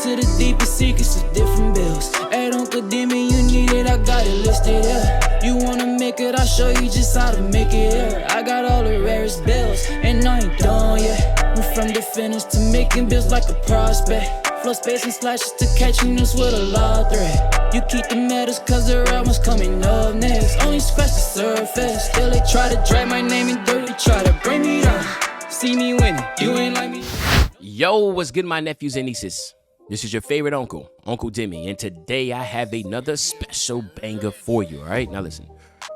to the deepest secrets of different bills. Hey, don't condemn me, you need it, I got it listed here. You wanna make it, I'll show you just how to make it here. I got all the rarest bills, and I ain't done yet. Went from the finish to making bills like a prospect. Flow space and slashes to catching us with a lot of threat. You keep the medals cause the right one's coming up next. Only scratch the surface, still they try to drag my name in dirt. They try to bring me down, see me winning, you ain't like me. Yo, what's good, my nephews and nieces? This is your favorite uncle, Uncle Dimmy, and today I have another special banger for you, all right? Now listen,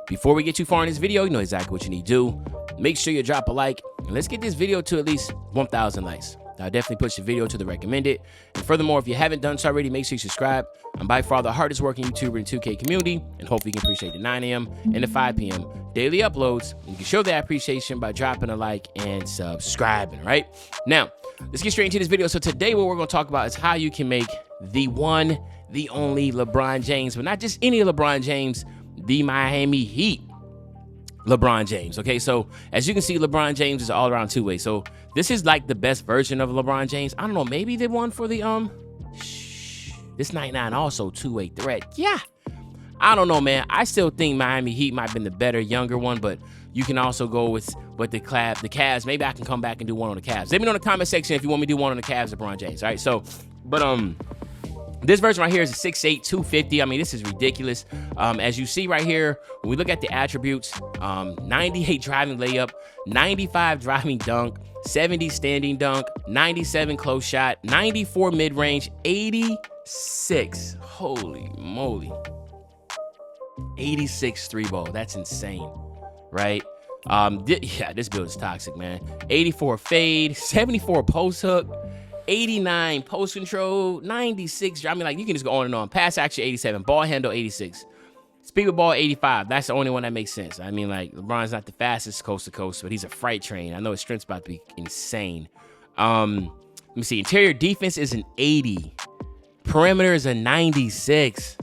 before we get too far in this video, you know exactly what you need to do. Make sure you drop a like, and let's get this video to at least 1,000 likes. I'll definitely push the video to the recommended. And furthermore, if you haven't done so already, make sure you subscribe. I'm by far the hardest working YouTuber in the 2K community, and hopefully you can appreciate the 9 a.m. and the 5 p.m. daily uploads. You can show that appreciation by dropping a like and subscribing, right? Now, let's get straight into this video. So today what we're going to talk about is how you can make the one, the only LeBron James, but not just any LeBron James, the Miami Heat LeBron James. Okay, so as you can see, LeBron James is all around two-way. So this is like the best version of LeBron James. I don't know, maybe the one for the this 99 also two-way threat. Yeah, I don't know, man. I still think Miami Heat might have been the better younger one, but you can also go with the Cavs. Maybe I can come back and do one on the Cavs. Let me know in the comment section if you want me to do one on the Cavs, LeBron James. All right, so this version right here is a 6'8", 250. I mean, this is ridiculous. As you see right here, when we look at the attributes, 98 driving layup, 95 driving dunk, 70 standing dunk, 97 close shot, 94 mid-range, 86. Holy moly. 86 three ball. That's insane, right? Yeah, this build is toxic, man. 84 fade, 74 post hook, 89 post control, 96. I mean, like, you can just go on and on. Pass action 87, ball handle 86, speed with ball 85. That's the only one that makes sense. I mean, like, LeBron's not the fastest coast to coast, but he's a freight train. I know his strength's about to be insane. Let me see. Interior defense is an 80. Perimeter is a 96.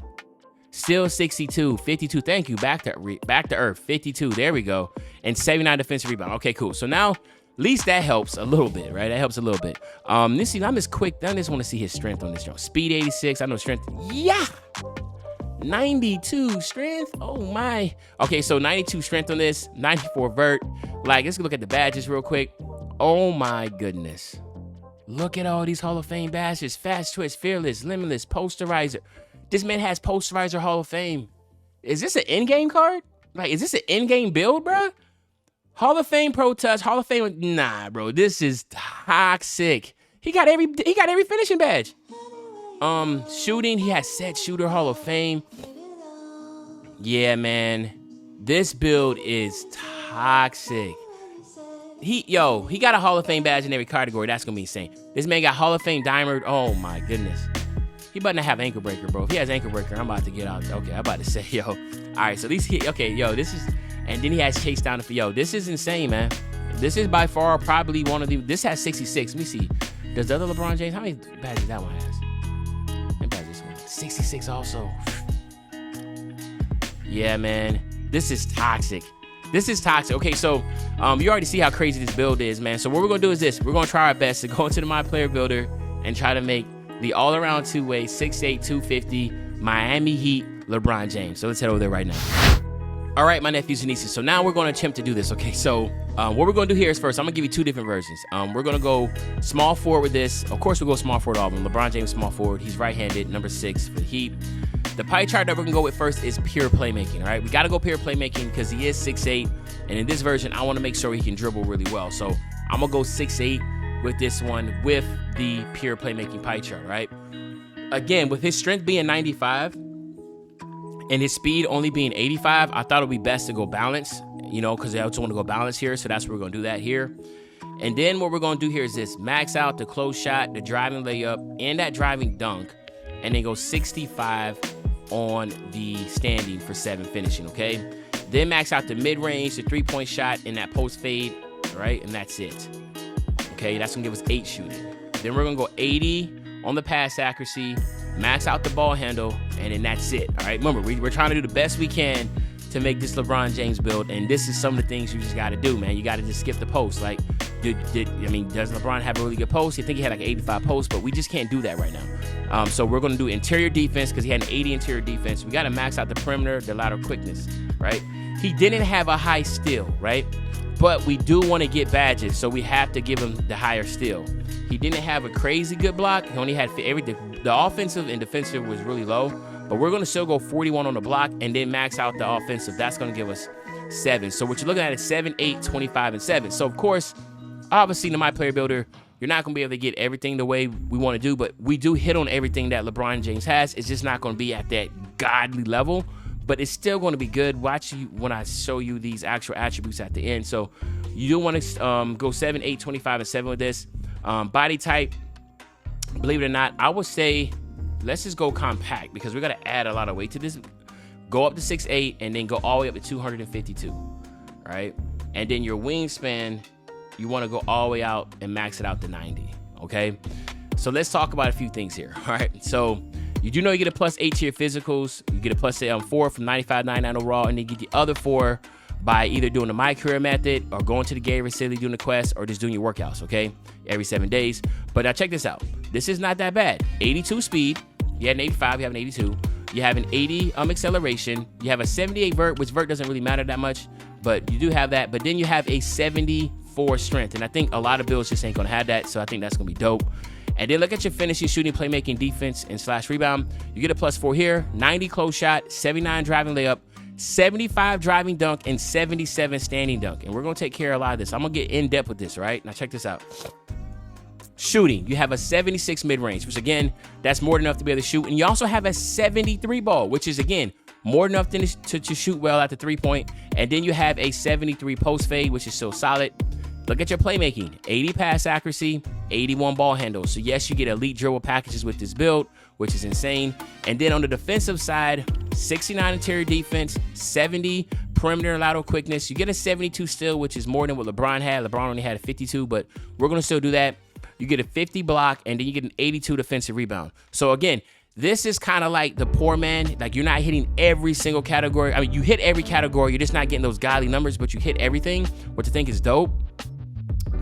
Still 62, 52. Thank you. Back to earth. 52. There we go. And 79 defensive rebound. Okay, cool. So now, at least that helps a little bit, right? That helps a little bit. Let's see, I'm just quick. I just want to see his strength on this jump. Speed 86. I know strength. Yeah. 92 strength. Oh my. Okay, so 92 strength on this. 94 vert. Like, let's look at the badges real quick. Oh my goodness. Look at all these Hall of Fame badges. Fast twitch, fearless, limitless, posterizer. This man has posterizer Hall of Fame. Is this an in-game card? Like, is this an in-game build, bro? Hall of Fame Pro Touch, Hall of Fame. Nah, bro, this is toxic. He got every finishing badge. Shooting, he has set shooter Hall of Fame. Yeah, man, this build is toxic. He got a Hall of Fame badge in every category. That's gonna be insane. This man got Hall of Fame diamond. Oh my goodness. He about to have ankle breaker, bro. If he has ankle breaker, I'm about to get out. Okay, I'm about to say, yo. All right, so this, okay, yo, this is. And then he has chase down the field. Yo, this is insane, man. This is by far probably one of the. This has 66. Let me see. Does the other LeBron James? How many badges that one has? How many badges this one? 66 also. Yeah, man. This is toxic. This is toxic. Okay, so you already see how crazy this build is, man. So what we're gonna do is this. We're gonna try our best to go into the My Player Builder and try to make the all-around two-way 6'8", 250 Miami Heat LeBron James. So let's head over there right now. All right, my nephews and nieces. So now we're going to attempt to do this. Okay, so what we're going to do here is first, I'm going to give you two different versions. We're going to go small forward with this. Of course, we'll go small forward all of them. LeBron James, small forward. He's right-handed, number 6 for the Heat. The pie chart that we're going to go with first is pure playmaking, all right? We got to go pure playmaking because he is 6'8", and in this version, I want to make sure he can dribble really well. So I'm going to go 6'8" with this one with the pure playmaking pie chart, right? Again, with his strength being 95, and his speed only being 85, I thought it would be best to go balance, you know, because I also want to go balance here. So that's where we're going to do that here. And then what we're going to do here is this. Max out the close shot, the driving layup, and that driving dunk. And then go 65 on the standing for 7 finishing, okay? Then max out the mid-range, the three-point shot, and that post fade, right? And that's it. Okay, that's going to give us 8 shooting. Then we're going to go 80 on the pass accuracy, max out the ball handle, and then that's it. All right, remember, we're trying to do the best we can to make this LeBron James build, and this is some of the things you just got to do, man. You got to just skip the post. Like, does LeBron have a really good post? I think he had like 85 posts, but we just can't do that right now. So we're going to do interior defense because he had an 80 interior defense. We got to max out the perimeter, the lateral quickness, right? He didn't have a high steal, right? But we do want to get badges, so we have to give him the higher steal. He didn't have a crazy good block. He only had everything. The offensive and defensive was really low, but we're going to still go 41 on the block and then max out the offensive. That's going to give us 7. So what you're looking at is 7, 8, 25, and 7. So, of course, obviously, in the My Player Builder, you're not going to be able to get everything the way we want to do, but we do hit on everything that LeBron James has. It's just not going to be at that godly level, but it's still going to be good. Watch you when I show you these actual attributes at the end. So you do want to go 7, 8, 25, and 7 with this. Body type, believe it or not, I would say let's just go compact because we're going to add a lot of weight to this. Go up to 6'8", and then go all the way up to 252, right? And then your wingspan, you want to go all the way out and max it out to 90, okay? So let's talk about a few things here, all right? So you do know you get a +8 to your physicals. You get a +4 from 95, 99 overall, and then you get the other 4 by either doing the My Career method or going to the Gator facility, doing the quest, or just doing your workouts, okay? Every 7 days. But now check this out. This is not that bad. 82 speed. You had an 85, you have an 82. You have an 80 acceleration. You have a 78 vert, which vert doesn't really matter that much, but you do have that. But then you have a 74 strength, and I think a lot of builds just ain't gonna have that, so I think that's gonna be dope. And then look at your finishing, shooting, playmaking, defense, and / rebound. You get a +4 here, 90 close shot, 79 driving layup, 75 driving dunk, and 77 standing dunk. And we're gonna take care of a lot of this. I'm gonna get in depth with this, right? Now check this out. Shooting, you have a 76 mid-range, which again, that's more than enough to be able to shoot. And you also have a 73 ball, which is again, more than enough to shoot well at the 3-point. And then you have a 73 post fade, which is still solid. Look at your playmaking, 80 pass accuracy, 81 ball handle. So yes, you get elite dribble packages with this build, which is insane. And then on the defensive side, 69 interior defense, 70 perimeter and lateral quickness. You get a 72 still, which is more than what LeBron had. LeBron only had a 52, but we're gonna still do that. You get a 50 block, and then you get an 82 defensive rebound. So again, this is kind of like the poor man. Like, you're not hitting every single category. I mean, you hit every category. You're just not getting those godly numbers, but you hit everything, which I think is dope.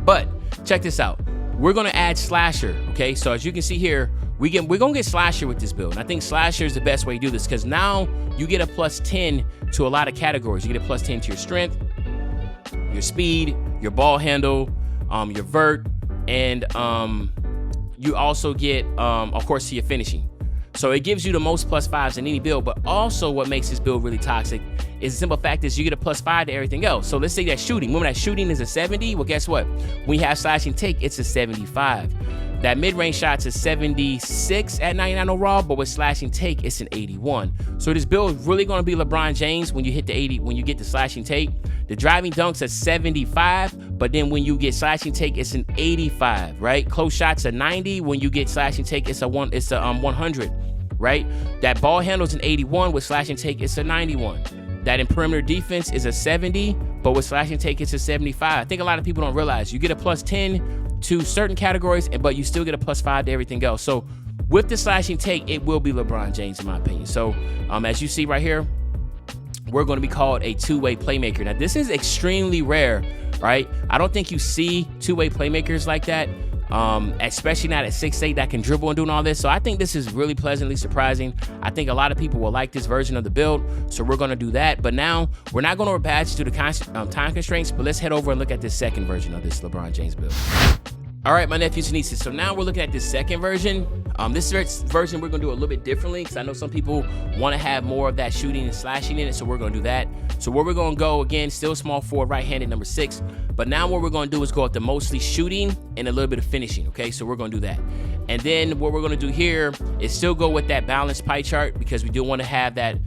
But check this out. We're going to add slasher, okay? So as you can see here, we're going to get slasher with this build. And I think slasher is the best way to do this because now you get a +10 to a lot of categories. You get a +10 to your strength, your speed, your ball handle, your vert, and you also get, of course, to your finishing. So it gives you the most +5s in any build, but also what makes this build really toxic is the simple fact is you get a +5 to everything else. So let's say that shooting. Remember that shooting is a 70? Well, guess what? When you have slashing take, it's a 75. That mid-range shot's a 76 at 99 overall, but with slashing take, it's an 81. So this build is really going to be LeBron James when you hit the 80, when you get the slashing take. The driving dunk's a 75, but then when you get slashing take, it's an 85, right? Close shots a 90. When you get slashing take, it's a 100, right? That ball handle's an 81. With slashing take, it's a 91. That in perimeter defense is a 70, but with slashing take, it's a 75. I think a lot of people don't realize you get a +10 to certain categories, but you still get a +5 to everything else. So with the slashing take, it will be LeBron James in my opinion. So as you see right here, we're going to be called a two-way playmaker. Now this is extremely rare, right? I don't think you see two-way playmakers like that, especially not at 6'8" that can dribble and doing all this. So I think this is really pleasantly surprising. I think a lot of people will like this version of the build, so we're going to do that. But now we're not going to badge due to time constraints, but let's head over and look at this second version of this LeBron James build. All right, my nephews and nieces. So now we're looking at this second version. This version we're gonna do a little bit differently because I know some people want to have more of that shooting and slashing in it, so we're gonna do that. So where we're gonna go, again, still small forward, right-handed, number 6. But now what we're gonna do is go at the mostly shooting and a little bit of finishing, okay? So we're gonna do that. And then what we're gonna do here is still go with that balanced pie chart because we do want to have that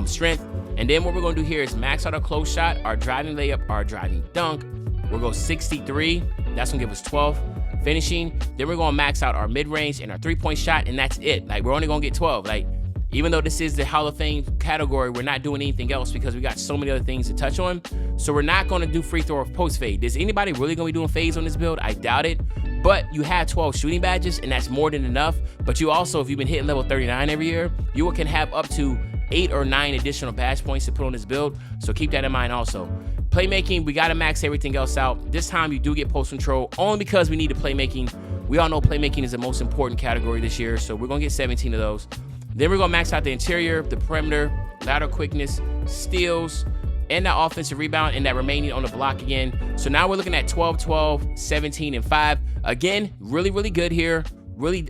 strength. And then what we're gonna do here is max out our close shot, our driving layup, our driving dunk. We'll go 63. That's gonna give us 12. Finishing, then we're gonna max out our mid-range and our 3-point shot, and that's it. Like, we're only gonna get 12. Like, even though this is the Hall of Fame category, we're not doing anything else because we got so many other things to touch on. So we're not gonna do free throw or post fade. Is anybody really gonna be doing fades on this build? I doubt it. But you have 12 shooting badges, and that's more than enough. But you also, if you've been hitting level 39 every year, you can have up to 8 or 9 additional badge points to put on this build. So keep that in mind also. Playmaking, we got to max everything else out. This time you do get post control only because we need the playmaking. We all know playmaking is the most important category this year, so we're going to get 17 of those. Then we're going to max out the interior, the perimeter, lateral quickness, steals, and that offensive rebound, and that remaining on the block again. So now we're looking at 12, 12, 17, and 5. Again, really, really good here. Really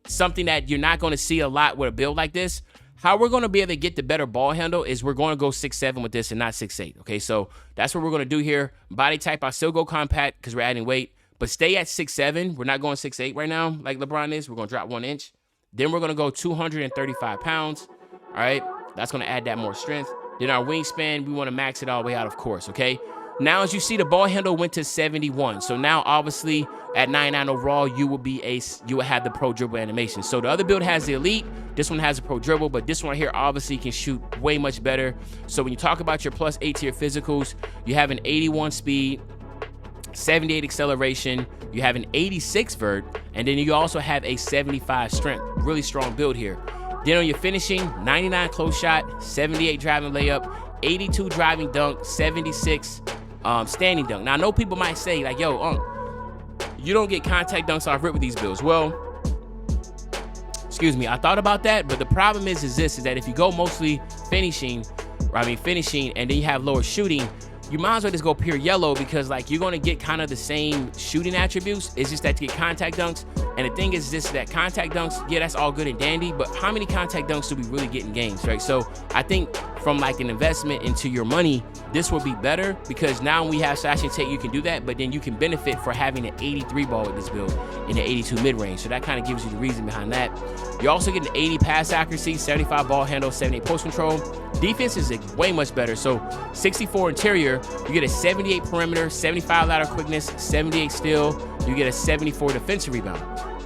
something that you're not going to see a lot with a build like this. How we're going to be able to get the better ball handle is we're going to go 6'7" with this and not 6'8". Okay, so that's what we're going to do here. Body type, I still go compact because we're adding weight, but stay at 6'7". We're not going 6'8" right now like LeBron is. We're going to drop 1 inch. Then we're going to go 235 pounds. All right, that's going to add that more strength. Then our wingspan, we want to max it all the way out, of course, okay? Now, as you see, the ball handle went to 71. So now, obviously, at 99 overall, you will have the pro dribble animation. So the other build has the elite. This one has a pro dribble, but this one here obviously can shoot way much better. So when you talk about your +8 to your physicals, you have an 81 speed, 78 acceleration, you have an 86 vert, and then you also have a 75 strength. Really strong build here. Then on your finishing, 99 close shot, 78 driving layup, 82 driving dunk, 76 standing dunk. Now, I know people might say, like, yo, you don't get contact dunks off rip with these builds. Well, excuse me, I thought about that, but the problem is that if you go mostly finishing, and then you have lower shooting, you might as well just go pure yellow because, like, you're going to get kind of the same shooting attributes. It's just that you get contact dunks. And the thing is this, that contact dunks, yeah, that's all good and dandy, but how many contact dunks do we really get in games, right? So I think from like an investment into your money, this will be better because now when we have slash and take, you can do that, but then you can benefit for having an 83 ball with this build in the 82 mid-range. So that kind of gives you the reason behind that. You also get an 80 pass accuracy, 75 ball handle, 78 post control. Defense is way much better. So 64 interior, you get a 78 perimeter, 75 lateral quickness, 78 steal. You get a 74 defensive rebound.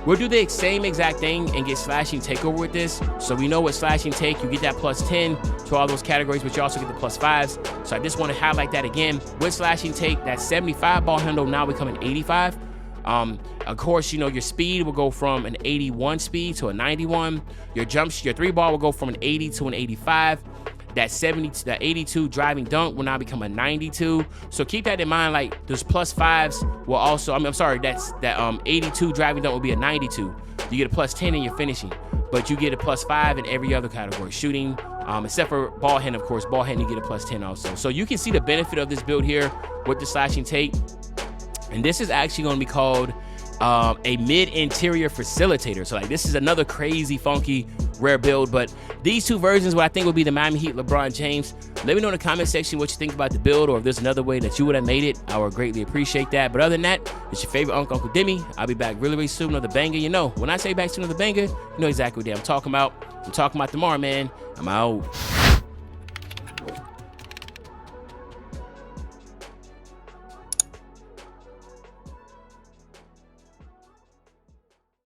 We'll do the same exact thing and get slashing takeover with this. So we know what slashing take, you get that +10 to all those categories, but you also get the +5s. So I just want to highlight that again. With slashing take, that 75 ball handle now becoming 85. Of course, you know, your speed will go from an 81 speed to a 91. Your 3 ball will go from an 80 to an 85. That 82 driving dunk will now become a 92. So keep that in mind. Like, those +5s will also, that 82 driving dunk will be a 92. You get a +10 in your finishing, but you get a +5 in every other category. Shooting, except for ball hand, of course. Ball hand, you get a +10 also. So you can see the benefit of this build here with the slashing take. And this is actually going to be called a mid-interior facilitator. So, like, this is another crazy, funky, rare build. But these two versions, what I think will be the Miami Heat LeBron James. Let me know in the comment section what you think about the build, or if there's another way that you would have made it. I would greatly appreciate that. But other than that, it's your favorite Uncle Demi. I'll be back really, really soon. Another banger. You know, when I say back soon, another banger, you know exactly what I'm talking about. I'm talking about tomorrow, man. I'm out.